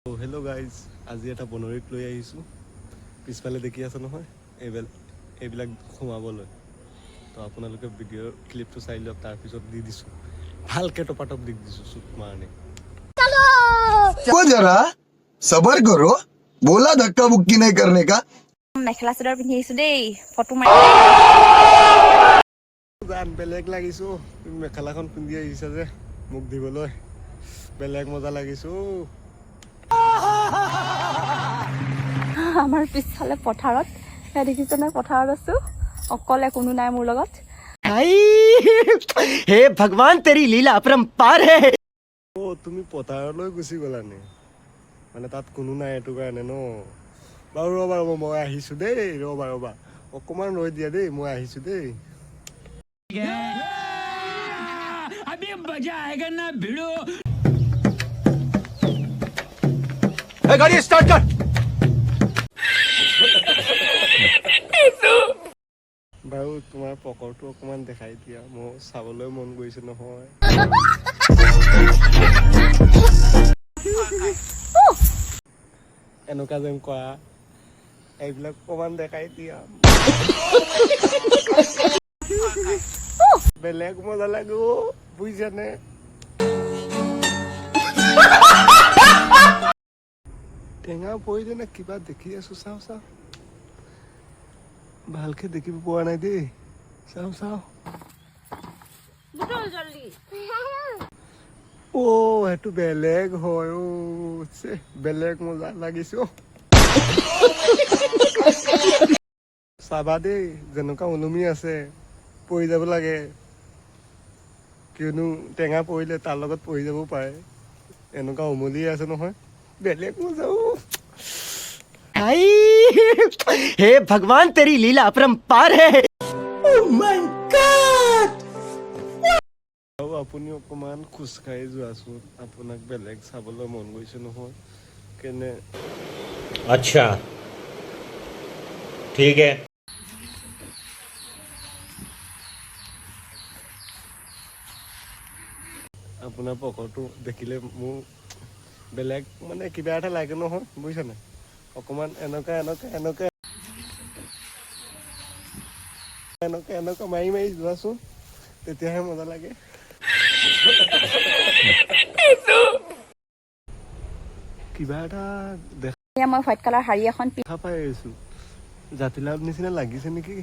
Hello' guys, আজি এটা বনৰীক লৈ আহিছোঁ। পিছফালে দেখি আছে নহয়, এইবিলাক সোমাবলৈ। তো আপোনালোকে ভিডিঅ'ৰ ক্লিপটো চাই লওক, তাৰপিছত দি দিছোঁ ভালকৈ টপাটপ দি দিছোঁ চুট মাৰণি। जरा सबर करो बोला धक्का मुक्की नहीं करने का। মেখেলা চাদৰ পিন্ধি আহিছো দেই, ফটো মাৰি গান বেলেগ লাগিছোঁ। তুমি মেখেলাখন পিন্ধি আহিছা যে মোক দিবলৈ, বেলেগ মজা লাগিছোঁ। আমাৰ পিছফালে পথাৰত দেখিছে নহয়, পথাৰত আছো অকলে, কোনো নাই মোৰ লগত। हे भगवान तेरी लीला अपरंपार है। তুমি পথাৰলৈ গুচি গ'লানে? মানে তাত কোনো নাই এইটো কাৰণে ন? বাৰু ৰ'বা মই আহিছোঁ দেই, ৰ'বা অকণমান ৰৈ দিয়া দেই, মই আহিছোঁ দেই। अभी मजा आएगा ना भिड़ो। गाड़ी स्टार्ट कर। বাৰু তোমাৰ পকৰটো অকণমান দেখাই দিয়া, মোৰ চাবলৈ মন গৈছে নহয়। এনেকুৱা যেন কৰা, এইবিলাক অকণমান দেখাই দিয়া, বেলেগ মজা লাগিব, বুজিছানে? টেঙা পৰিলে নে কিবা দেখি আছো, চাওঁ ভালকে দেখিব পোৱা নাই দেই, চাওঁ। সেইটো বেলেগ হয়, বেলেগ মজা লাগিছে। চাবা দেই, যেনেকুৱা ওলমি আছে পৰি যাব লাগে, কিয়নো টেঙা পৰিলে তাৰ লগত পৰি যাব পাৰে। এনেকুৱা উমলি আছে নহয়, বেলেগ মজা। हे भगवान तेरी लीला अपरंपार है। আৰু আপুনি অকণমান খোজকাঢ়ি যোৱাচোন, আপোনাক বেলেগ চাবলৈ মন গৈছে নহয়। কেনে? अच्छा ठीक है। আপোনাৰ পকৰটো দেখিলে মোৰ বেলেগ মানে কিবা এটা লাগে নহয়, বুজিছানে? অকণমান এনেকুৱা মাৰি যোৱাচোন, তেতিয়াহে মজা লাগে। কিবা এটা মই হোৱাইট কালাৰ শাৰী এখন দেখা পাই আহিছোঁ, জাতিলাও নিচিনা লাগিছে নেকি?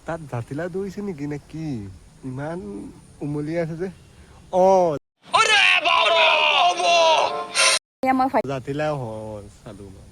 তাত জাতিলাও দৌৰিছে নেকি নে কি? ইমান উমলি আছে যে। মই জাতিলাও হয়, চালো মই।